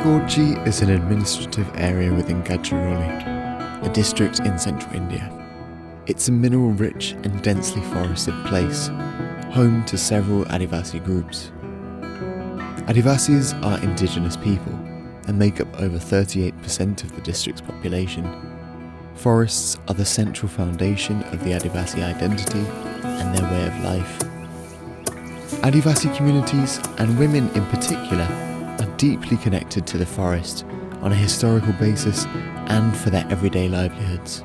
Kochi is an administrative area within Gadchiroli, a district in central India. It's a mineral-rich and densely forested place, home to several Adivasi groups. Adivasis are indigenous people and make up over 38% of the district's population. Forests are the central foundation of the Adivasi identity and their way of life. Adivasi communities, and women in particular, are deeply connected to the forest on a historical basis and for their everyday livelihoods.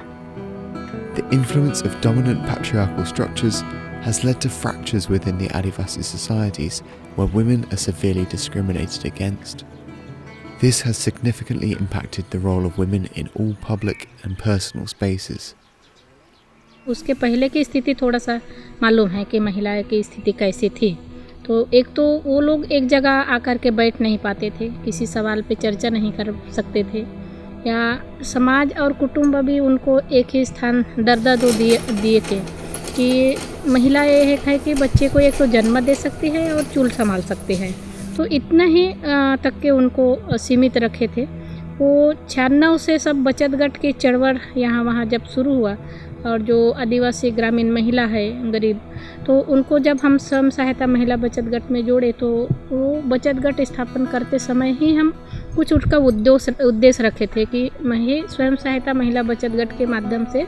The influence of dominant patriarchal structures has led to fractures within the Adivasi societies where women are severely discriminated against. This has significantly impacted the role of women in all public and personal spaces. उसके पहले की स्थिति थोड़ा सा मालूम है कि महिलाएं की स्थिति कैसी थी। तो एक तो वो लोग एक जगह आकर के बैठ नहीं पाते थे, किसी सवाल पे चर्चा नहीं कर सकते थे, या समाज और कुटुंब भी उनको एक ही स्थान दर्जा दिए थे कि महिला ये है कि बच्चे को एक तो जन्म दे सकती है और चूल संभाल सकती है। तो इतना ही तक के उनको सीमित रखे थे। वो 96 से सब बचत गट की चळवळ यहाँ वहाँ जब शुरू हुआ और जो आदिवासी ग्रामीण महिला है गरीब, तो उनको जब हम स्वयं सहायता महिला बचत गट में जोड़े तो वो बचत गट स्थापन करते समय ही हम कुछ उसका उद्देश्य रखे थे कि स्वयं सहायता महिला बचत गट के माध्यम से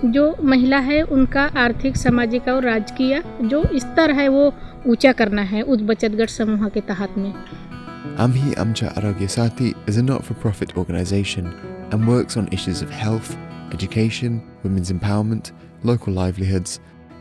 जो महिला है उनका आर्थिक, सामाजिक और राजकीय जो स्तर है वो ऊंचा करना है उस बचत गट समूह के तहत में। Amhi Amcha Arogya Sati is a not-for-profit organisation and works on issues of health, education, women's empowerment, local livelihoods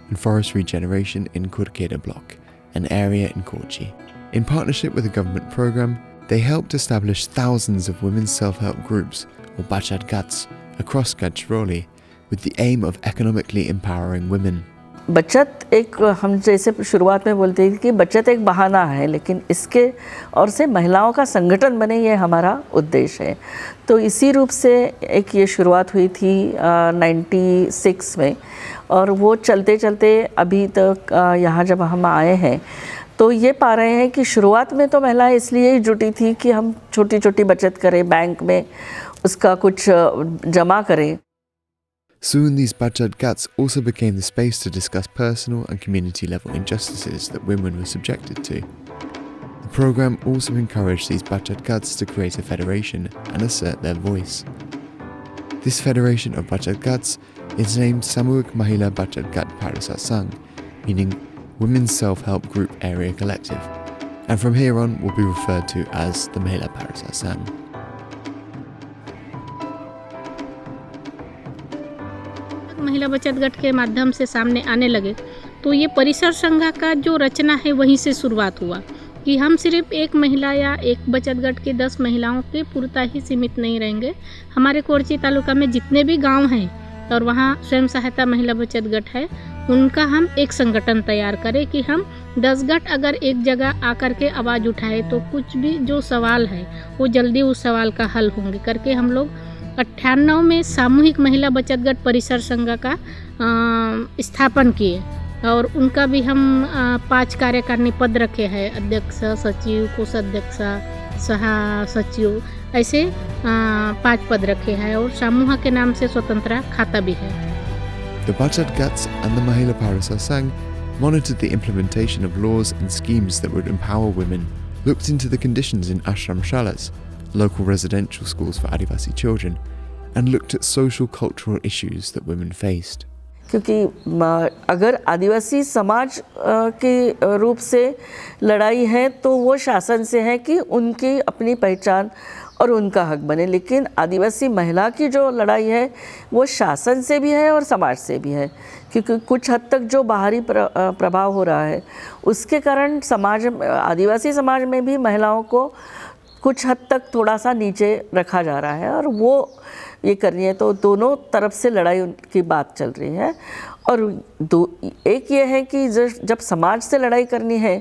and forest regeneration in Kurkeda block, an area in Kochi. In partnership with a government programme, they helped establish thousands of women's self-help groups, or Bachad Gats, across Gadchiroli with the aim of economically empowering women. बचत एक, हम जैसे शुरुआत में बोलते हैं कि बचत एक बहाना है, लेकिन इसके और से महिलाओं का संगठन बने, ये हमारा उद्देश्य है। तो इसी रूप से एक ये शुरुआत हुई थी 96 में, और वो चलते चलते अभी तक यहाँ जब हम आए हैं तो ये पा रहे हैं कि शुरुआत में तो महिलाएं इसलिए ही जुटी थी कि हम छोटी छोटी बचत करें, बैंक में उसका कुछ जमा करें। Soon these Bachad Gats also became the space to discuss personal and community level injustices that women were subjected to. The programme also encouraged these Bachad Gats to create a federation and assert their voice. This federation of Bachad Gats is named Samuhik Mahila Bachad Gat Parisar Sangh, meaning Women's Self-Help Group Area Collective, and from here on will be referred to as the Mahila Parisar Sangh. महिला बचत गट के माध्यम से सामने आने लगे तो ये परिसर संघ का जो रचना है वहीं से शुरुआत हुआ कि हम सिर्फ एक महिला या एक बचत गट के 10 महिलाओं के पूर्ता ही सीमित नहीं रहेंगे। हमारे कोरची तालुका में जितने भी गांव हैं और वहाँ स्वयं सहायता महिला बचत गट है, उनका हम एक संगठन तैयार करें कि हम 10 गट अगर एक जगह आकर के आवाज़ उठाए तो कुछ भी जो सवाल है वो जल्दी उस सवाल का हल होंगे करके हम लोग 98 में सामूहिक महिला बचत गट परिसर संघ का स्थापन किए और उनका भी हम 5 कार्यकारिणी पद रखे हैं, अध्यक्ष, सचिव, कोषाध्यक्ष, सह सचिव, ऐसे 5 पद रखे हैं और समूह के नाम से स्वतंत्र खाता भी है। The Bachad Gats and the Mahila Parisar Sangh monitored the implementation of laws and schemes that would empower women, looked into the conditions in ashram shalas, local residential schools for Adivasi children, and looked at social cultural issues that women faced. क्योंकि अगर आदिवासी समाज के रूप से लड़ाई है तो वो शासन से है कि उनकी अपनी पहचान और उनका हक बने, लेकिन आदिवासी महिला की जो लड़ाई है वो शासन से भी है और समाज से भी है, क्योंकि कुछ हद तक जो बाहरी प्रभाव हो रहा है उसके कारण समाज, आदिवासी समाज में भी महिलाओं को कुछ हद तक थोड़ा सा नीचे रखा जा रहा है और वो ये करनी है। तो दोनों तरफ से लड़ाई की बात चल रही है और एक ये है कि जब समाज से लड़ाई करनी है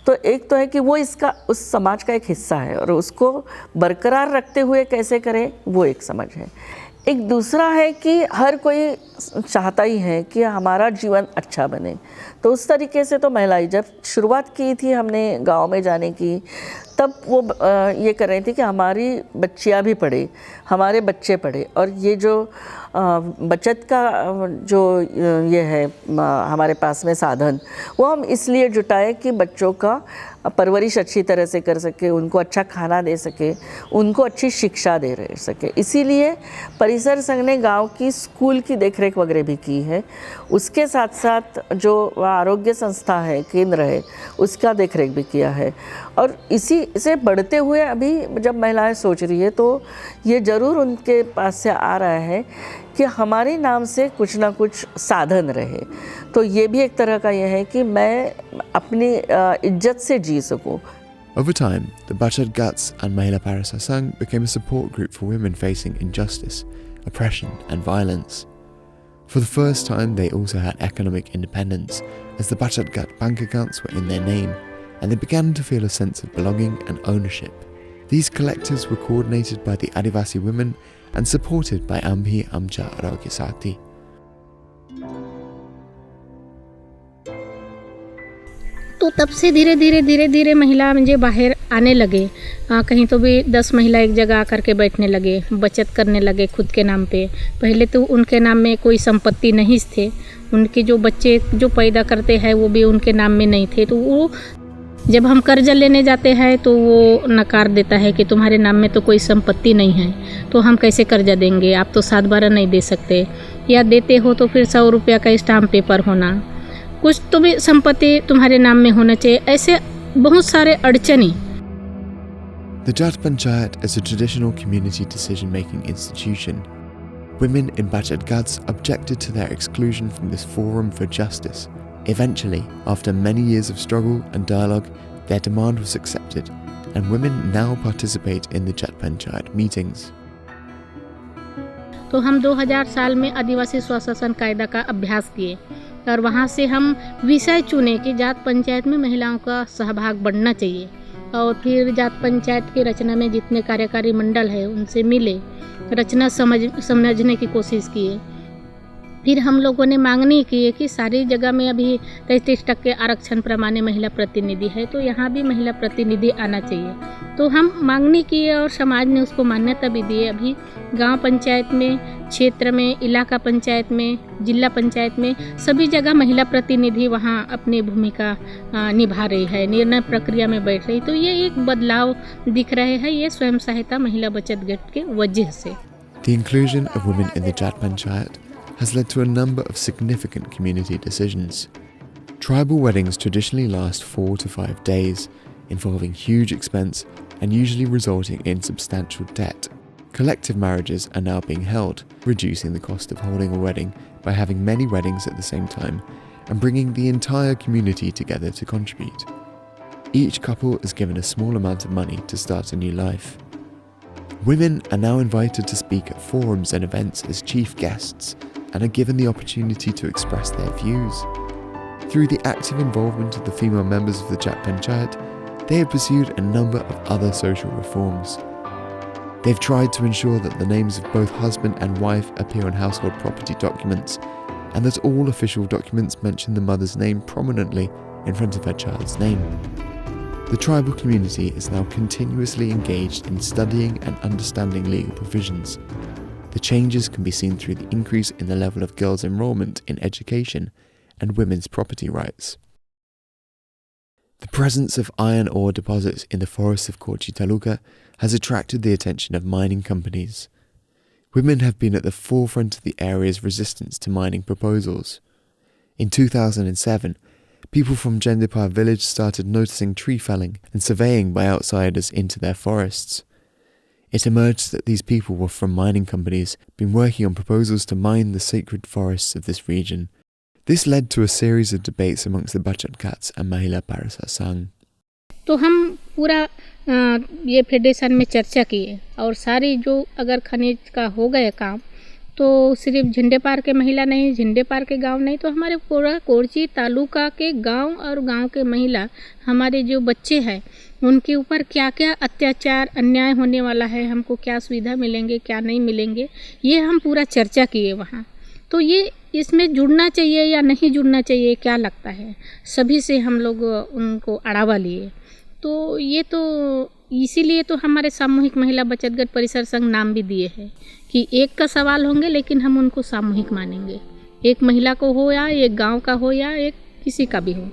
तो एक तो है कि वो इसका उस समाज का एक हिस्सा है और उसको बरकरार रखते हुए कैसे करें वो एक समझ है। एक दूसरा है कि हर कोई चाहता ही है कि हमारा जीवन अच्छा बने। तो उस तरीके से तो महिलाएं जब शुरुआत की थी हमने गांव में जाने की, तब वो ये कर रही थी कि हमारी बच्चियां भी पढ़े, हमारे बच्चे पढ़े, और ये जो बचत का जो ये है हमारे पास में साधन, वो हम इसलिए जुटाए कि बच्चों का परवरिश अच्छी तरह से कर सके, उनको अच्छा खाना दे सके, उनको अच्छी शिक्षा दे रह सके। इसीलिए परिसर संघ ने गांव की स्कूल की देखरेख वगैरह भी की है। उसके साथ साथ जो आरोग्य संस्था है, केंद्र है, उसका देखरेख भी किया है। और इसी से बढ़ते हुए अभी जब महिलाएं सोच रही है तो ये ज़रूर उनके पास से आ रहा है कि हमारे नाम से कुछ ना कुछ साधन रहे। तो ये भी एक तरह का यह है कि मैं अपनी इज्जत से जी सकूं। Over time, the Bachad Ghats and Mahila Parisar Sangh became a support group for women facing injustice, oppression and violence. For the first time, they also had economic independence, as the Bachad Ghat bank accounts were in their name, and they began to feel a sense of belonging and ownership. These collectives were coordinated by the Adivasi women and supported by Ambhi Amcha Arogya Sati. तो तब से धीरे धीरे महिला मुझे बाहर आने लगे। कहीं तो भी 10 महिला एक जगह आकर के बैठने लगे, बचत करने लगे खुद के नाम पे। पहले तो उनके नाम में कोई संपत्ति नहीं थे, उनके जो बच्चे जो पैदा करते हैं वो भी उनके नाम में नहीं थे। तो वो जब हम कर्जा लेने जाते हैं तो वो नकार देता है कि तुम्हारे नाम में तो कोई संपत्ति नहीं है, तो हम कैसे कर्जा देंगे, आप तो 7/12 नहीं दे सकते, या देते हो तो फिर 100 रुपया का स्टाम्प पेपर होना, कुछ तो भी संपत्ति तुम्हारे नाम में होना चाहिए। ऐसे बहुत सारे अड़चनी। The Jat Panchayat is a traditional community decision-making institution. Women in Bachad Ghats objected to their exclusion from this forum for justice. Eventually, after many years of struggle and dialogue, their demand was accepted, and women now participate in the Jat Panchayat meetings. तो हम 2000 साल में आदिवासी स्वशासन कायदा का अभ्यास किए और वहाँ से हम विषय चुने कि जात पंचायत में महिलाओं का सहभाग बढ़ना चाहिए। और फिर जात पंचायत की रचना में जितने कार्यकारी मंडल है उनसे मिले, रचना समझने की कोशिश किए। फिर हम लोगों ने मांगनी की कि सारी जगह में अभी 33% आरक्षण प्रमाणे महिला प्रतिनिधि है, तो यहाँ भी महिला प्रतिनिधि आना चाहिए। तो हम मांगनी किए और समाज ने उसको मान्यता भी दी। अभी गांव पंचायत में, क्षेत्र में, इलाका पंचायत में, जिला पंचायत में सभी जगह महिला प्रतिनिधि वहाँ अपनी भूमिका निभा रही है, निर्णय प्रक्रिया में बैठ रही। तो ये एक बदलाव दिख रहे हैं, ये स्वयं सहायता महिला बचत गट के वजह से। The inclusion of women in the Jat Panchayat has led to a number of significant community decisions. Tribal weddings traditionally last 4 to 5 days, involving huge expense and usually resulting in substantial debt. Collective marriages are now being held, reducing the cost of holding a wedding by having many weddings at the same time and bringing the entire community together to contribute. Each couple is given a small amount of money to start a new life. Women are now invited to speak at forums and events as chief guests and are given the opportunity to express their views. Through the active involvement of the female members of the Jat Panchayat, they have pursued a number of other social reforms. They've tried to ensure that the names of both husband and wife appear on household property documents and that all official documents mention the mother's name prominently in front of her child's name. The tribal community is now continuously engaged in studying and understanding legal provisions. The changes can be seen through the increase in the level of girls' enrollment in education and women's property rights. The presence of iron ore deposits in the forests of Kochi Taluka has attracted the attention of mining companies. Women have been at the forefront of the area's resistance to mining proposals. In 2007, people from Jendipar village started noticing tree felling and surveying by outsiders into their forests. It emerged that these people were from mining companies, been working on proposals to mine the sacred forests of this region. This led to a series of debates amongst the Bachad Ghats and Mahila Parisar Sangh. तो हम पूरा ये federation में चर्चा किए और सारी जो अगर खनिज का हो गया काम तो सिर्फ झंडे पार के महिला नहीं, झंडे पार के गांव नहीं, तो हमारे पूरा कोरची तालुका के गांव और गांव के महिला, हमारे जो बच्चे हैं उनके ऊपर क्या क्या अत्याचार अन्याय होने वाला है, हमको क्या सुविधा मिलेंगे क्या नहीं मिलेंगे, ये हम पूरा चर्चा किए वहाँ। तो ये इसमें जुड़ना चाहिए या नहीं जुड़ना चाहिए, क्या लगता है? सभी से हम लोग उनको अड़ावा लिए। तो ये तो इसीलिए तो हमारे सामूहिक महिला बचत गट परिसर संघ नाम भी दिए हैं कि एक का सवाल होंगे लेकिन हम उनको सामूहिक मानेंगे, एक महिला को हो या एक गांव का हो या एक किसी का भी हो,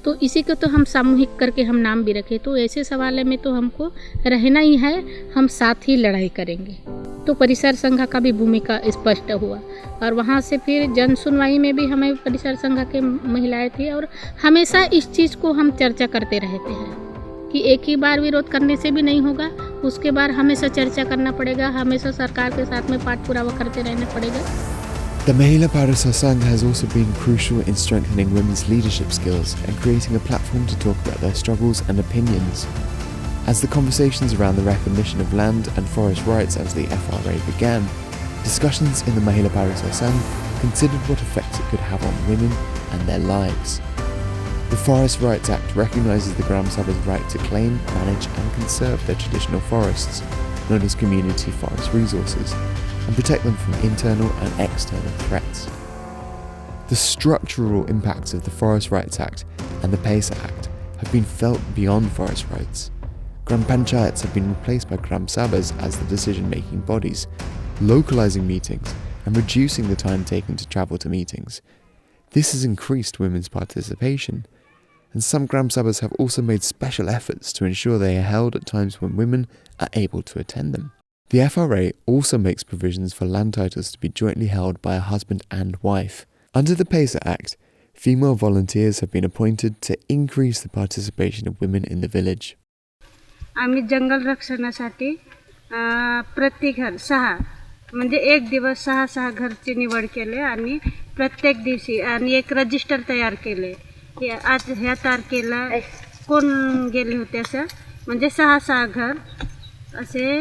तो इसी को तो हम सामूहिक करके हम नाम भी रखे। तो ऐसे सवाल में तो हमको रहना ही है, हम साथ ही लड़ाई करेंगे। तो परिसर संघ का भी भूमिका स्पष्ट हुआ और वहाँ से फिर जन सुनवाई में भी हमें परिसर संघ के महिलाएं थी और हमेशा इस चीज़ को हम चर्चा करते रहते हैं कि एक ही बार विरोध करने से भी नहीं होगा, उसके बाद हमेशा चर्चा करना पड़ेगा, हमेशा सरकार के साथ में पाठ पुरावा करते रहना पड़ेगा। The Mahila Parisar Sangh has also been crucial in strengthening women's leadership skills and creating a platform to talk about their struggles and opinions. As the conversations around the recognition of land and forest rights as the FRA began, discussions in the Mahila Parisar Sangh considered what effects it could have on women and their lives. The Forest Rights Act recognises the Gram Sabha's right to claim, manage and conserve their traditional forests, known as community forest resources, and protect them from internal and external threats. The structural impacts of the Forest Rights Act and the Parisar Act have been felt beyond forest rights. Gram Panchayats have been replaced by Gram Sabhas as the decision-making bodies, localising meetings and reducing the time taken to travel to meetings. This has increased women's participation, and some Gram Sabhas have also made special efforts to ensure they are held at times when women are able to attend them. The FRA also makes provisions for land titles to be jointly held by a husband and wife. Under the Parisar Act, female volunteers have been appointed to increase the participation of women in the village. आम्ही जंगल रक्षणासाठी प्रति घर 6 म्हणजे एक दिवस 6 घरची निवड केले आणि प्रत्येक दिवशी आणि एक रजिस्टर तयार केले की आज ह्या तारखेला कोण गेले होते असं म्हणजे 6 घर असे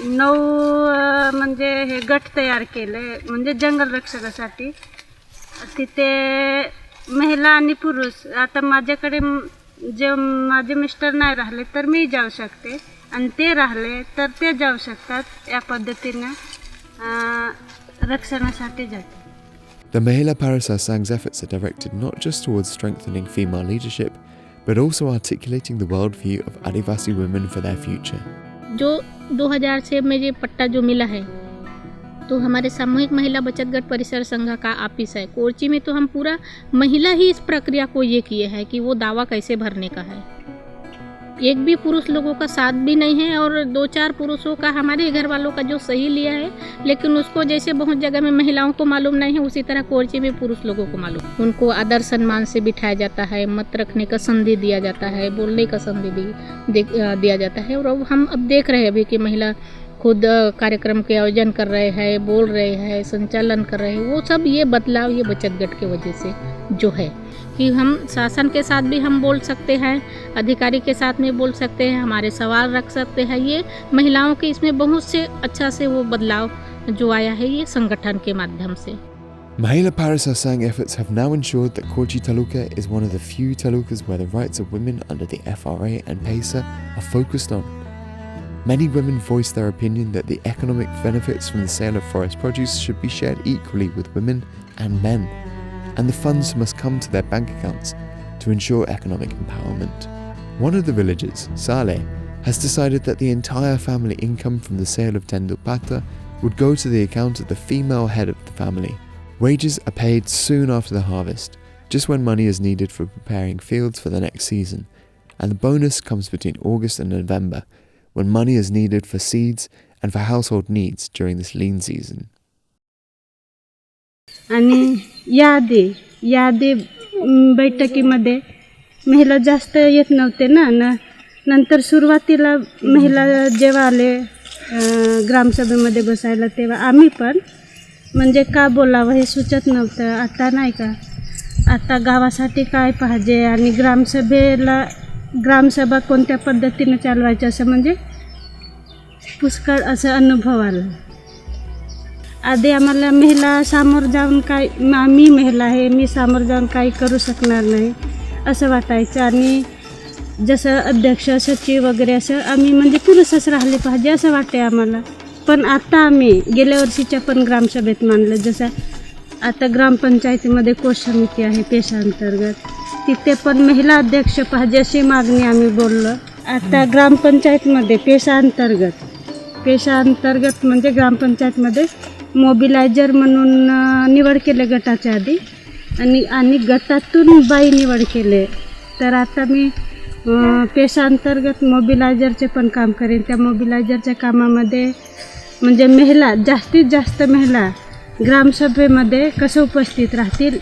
9 म्हणजे हे गट तयार केले म्हणजे जंगल रक्षणासाठी. तिथे महिला आणि पुरुष आता माझ्याकडे जे माझे मिस्टर नाही राहिले तर मी जाऊ शकते आणि ते राहिले तर ते जाऊ शकतात. या पद्धतीने रक्षणासाठी जाते. The Mahila Parisar Sangh's efforts are directed not just towards strengthening female leadership, but also articulating the worldview of Adivasi women for their future. जो 2000 से मुझे पट्टा जो मिला है तो हमारे सामूहिक महिला बचत गट परिसर संघ का ऑफिस है कोरची में, तो हम पूरा महिला ही इस प्रक्रिया को ये किए हैं कि वो दावा कैसे भरने का है। एक भी पुरुष लोगों का साथ भी नहीं है और 2-4 पुरुषों का हमारे घर वालों का जो सही लिया है, लेकिन उसको जैसे बहुत जगह में महिलाओं को मालूम नहीं है उसी तरह कोरची में पुरुष लोगों को मालूम। उनको आदर सम्मान से बिठाया जाता है, मत रखने का संधि दिया जाता है, बोलने का संधि दिया जाता है। और अब हम देख रहे हैं अभी कि महिला खुद कार्यक्रम के आयोजन कर रहे हैं, बोल रहे हैं, संचालन कर रहे हैं। वो सब ये बदलाव ये बचत गट के वजह से जो है कि हम शासन के साथ भी हम बोल सकते हैं, अधिकारी के साथ में बोल सकते हैं, हमारे सवाल रख सकते हैं। ये महिलाओं के इसमें बहुत से अच्छा से वो बदलाव जो आया है ये संगठन के माध्यम से। Mahila Parisar Sangh efforts have now ensured that Kochi Taluka is one of the few talukas where the rights of women under the FRA and Parisar are focused on. Many women voiced their opinion that the economic benefits from the sale of forest produce should be shared equally with women and men, and the funds must come to their bank accounts to ensure economic empowerment. One of the villagers, Saleh, has decided that the entire family income from the sale of Tendulpata would go to the account of the female head of the family. Wages are paid soon after the harvest, just when money is needed for preparing fields for the next season, and the bonus comes between August and November, when money is needed for seeds and for household needs during this lean season. आणि यादी बैठकीमध्ये महिला जास्त येत नव्हते ना नंतर सुरुवातीला महिला जेव्हा आले ग्रामसभेमध्ये बसायला तेव्हा आम्ही पण म्हणजे का बोलावं हे सुचत नव्हतं. आता नाही का, आता गावासाठी काय पाहिजे आणि ग्रामसभा कोणत्या पद्धतीने चालवायची असं म्हणजे पुष्कळ असं अनुभव आला. आधी आम्हाला महिला सामोर जाऊन काय, मी महिला आहे, मी सामोर जाऊन काही करू शकणार नाही असं वाटायचं. आणि जसं अध्यक्ष सचिव वगैरे असं आम्ही म्हणजे पुरुषच राहिले पाहिजे असं वाटते आम्हाला. पण आता आम्ही गेल्या वर्षीच्या पण ग्रामसभेत मानलं, जसं आता ग्रामपंचायतीमध्ये कोष समिती आहे पेशांतर्गत, तिथे पण महिला अध्यक्ष पाहिजे अशी मागणी आम्ही बोललो. आता ग्रामपंचायतमध्ये पेशांतर्गत म्हणजे ग्रामपंचायतमध्ये मोबिलायझर म्हणून निवड केले गटाच्या आधी, आणि गटातून बाई निवड केले. तर आता मी पेशांतर्गत मोबिलायझरचे पण काम करेन. त्या मोबिलायझरच्या कामामध्ये म्हणजे महिला, जास्तीत जास्त महिला ग्रामसभेमध्ये कसं उपस्थित राहतील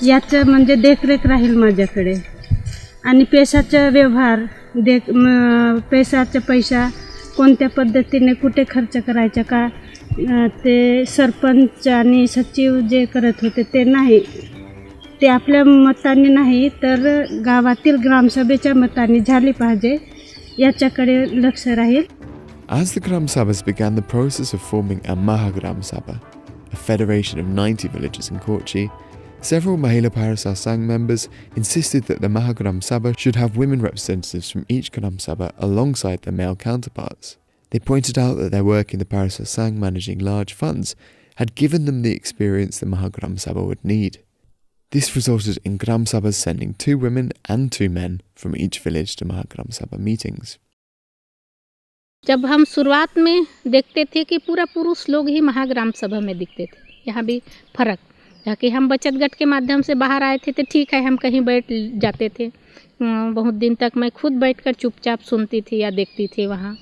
याचं म्हणजे देखरेख राहील माझ्याकडे. आणि पैशाचा व्यवहार, पैशाचा पैसा कोणत्या पद्धतीने कुठे खर्च करायचा का, ते सरपंच आणि सचिव जे करत होते ते नाही, ते आपल्या मताने नाही तर गावातील ग्रामसभेच्या मताने झाली पाहिजे याच्याकडे लक्ष राहील. As the Gram Sabhas began the process of forming a Mahagram Sabha, a federation of 90 villages in Kochi, several Mahila Parisar Sangh members insisted that the Mahagram Sabha should have women representatives from each Gram Sabha alongside their male counterparts. They pointed out that their work in the Parisar Sangh managing large funds had given them the experience the Mahagram Sabha would need. This resulted in Gram Sabhas sending 2 women and 2 men from each village to Mahagram Sabha meetings. जब हम शुरुआत में देखते थे कि पूरा पुरुष लोग ही महाग्राम सभा में दिखते थे, यहाँ भी फर्क, जाके हम बचत गट के माध्यम से बाहर आए थे तो ठीक है, हम कहीं बैठ जाते थे. बहुत दिन तक मैं खुद बैठकर चुपचाप सुनती थी या देखती थी वहाँ.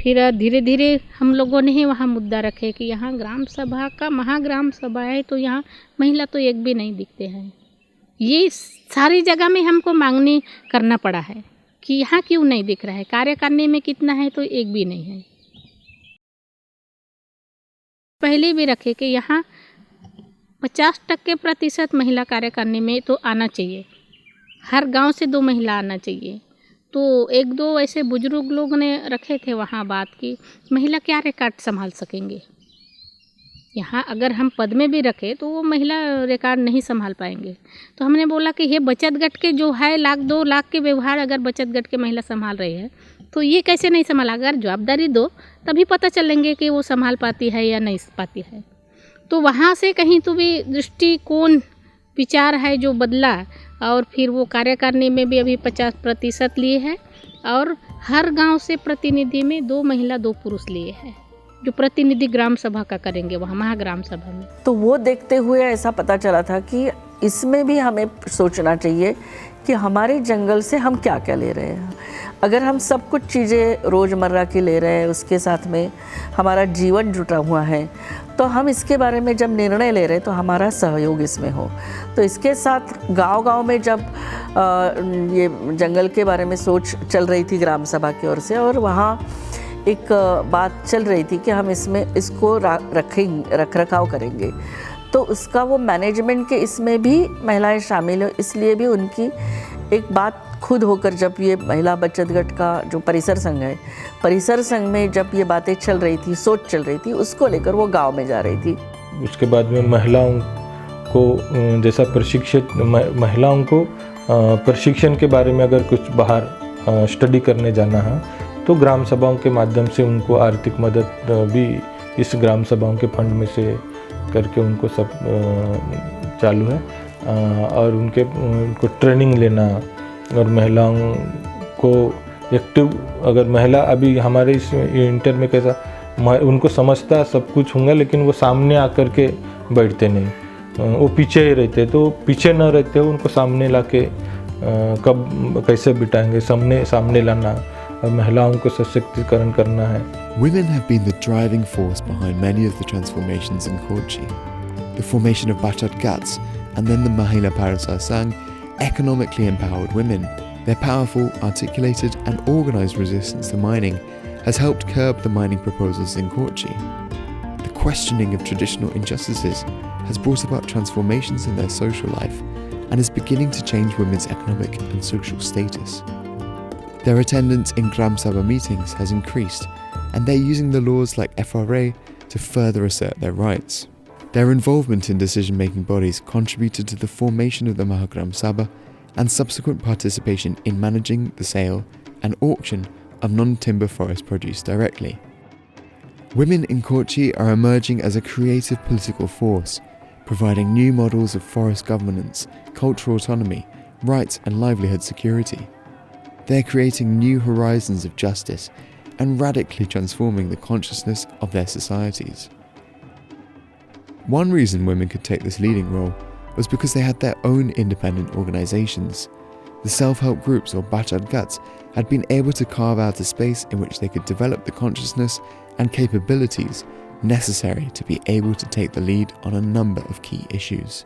फिर धीरे धीरे हम लोगों ने ही वहाँ मुद्दा रखे कि यहाँ ग्राम सभा का महाग्राम सभा है तो यहाँ महिला तो एक भी नहीं दिखते हैं. ये सारी जगह में हमको मांगनी करना पड़ा है कि यहाँ क्यों नहीं दिख रहा है, कार्य करने में कितना है तो एक भी नहीं है. पहले भी रखे कि यहाँ 50% महिला कार्य करने में तो आना चाहिए, हर गांव से 2 महिला आना चाहिए. तो 1-2 ऐसे बुजुर्ग लोग ने रखे थे वहाँ बात की महिला क्या रिकॉर्ड संभाल सकेंगे, यहाँ अगर हम पद में भी रखें तो वो महिला रिकॉर्ड नहीं संभाल पाएंगे. तो हमने बोला कि ये बचत गट के जो है 1-2 लाख के व्यवहार अगर बचत गट के महिला संभाल रही है तो ये कैसे नहीं संभाला. अगर जवाबदारी दो तभी पता चलेंगे कि वो संभाल पाती है या नहीं पाती है. तो वहाँ से कहीं तो भी दृष्टिकोण विचार है जो बदला, और फिर वो कार्य करने में भी अभी 50% लिए है, और हर गांव से प्रतिनिधि में 2 महिला 2 पुरुष लिए हैं जो प्रतिनिधि ग्राम सभा का करेंगे वहाँ महाग्राम सभा में. तो वो देखते हुए ऐसा पता चला था कि इसमें भी हमें सोचना चाहिए कि हमारे जंगल से हम क्या क्या ले रहे हैं. अगर हम सब कुछ चीज़ें रोज़मर्रा की ले रहे हैं, उसके साथ में हमारा जीवन जुटा हुआ है, तो हम इसके बारे में जब निर्णय ले रहे हैं तो हमारा सहयोग इसमें हो. तो इसके साथ गांव-गांव में जब ये जंगल के बारे में सोच चल रही थी ग्राम सभा की ओर से, और वहाँ एक बात चल रही थी कि हम इसको रख रखाव करेंगे, तो उसका वो मैनेजमेंट के इसमें भी महिलाएं शामिल हो. इसलिए भी उनकी एक बात खुद होकर, जब ये महिला बचत गट का जो परिसर संघ है, परिसर संघ में जब ये बातें चल रही थी, सोच चल रही थी, उसको लेकर वो गांव में जा रही थी. उसके बाद में महिलाओं को जैसा महिलाओं को प्रशिक्षण के बारे में अगर कुछ बाहर स्टडी करने जाना है तो ग्राम सभाओं के माध्यम से उनको आर्थिक मदद भी इस ग्राम सभाओं के फंड में से करके उनको सब चालू है. और उनको ट्रेनिंग लेना, और महिलाओं को एक्टिव, अगर महिला अभी हमारे इस इंटर में कैसा उनको समझता सब कुछ होंगे लेकिन वो सामने आकर के बैठते नहीं, वो पीछे ही रहते. तो पीछे न रहते हो उनको सामने लाके कब कैसे बिठाएंगे, सामने लाना और महिलाओं को सशक्तिकरण करना है. Women have been the driving force behind many of the transformations in Kochi. The formation of Bachchat Ghats and then the Mahila Parisar Sangh economically empowered women. Their powerful, articulated and organised resistance to mining has helped curb the mining proposals in Kochi. The questioning of traditional injustices has brought about transformations in their social life and is beginning to change women's economic and social status. Their attendance in Gram Sabha meetings has increased, and they're using the laws like FRA to further assert their rights. Their involvement in decision-making bodies contributed to the formation of the Mahagram Sabha and subsequent participation in managing the sale and auction of non-timber forest produce directly. Women in Kochi are emerging as a creative political force, providing new models of forest governance, cultural autonomy, rights and livelihood security. They're creating new horizons of justice and radically transforming the consciousness of their societies. One reason women could take this leading role was because they had their own independent organisations. The self-help groups, or Bachad Gats, had been able to carve out a space in which they could develop the consciousness and capabilities necessary to be able to take the lead on a number of key issues.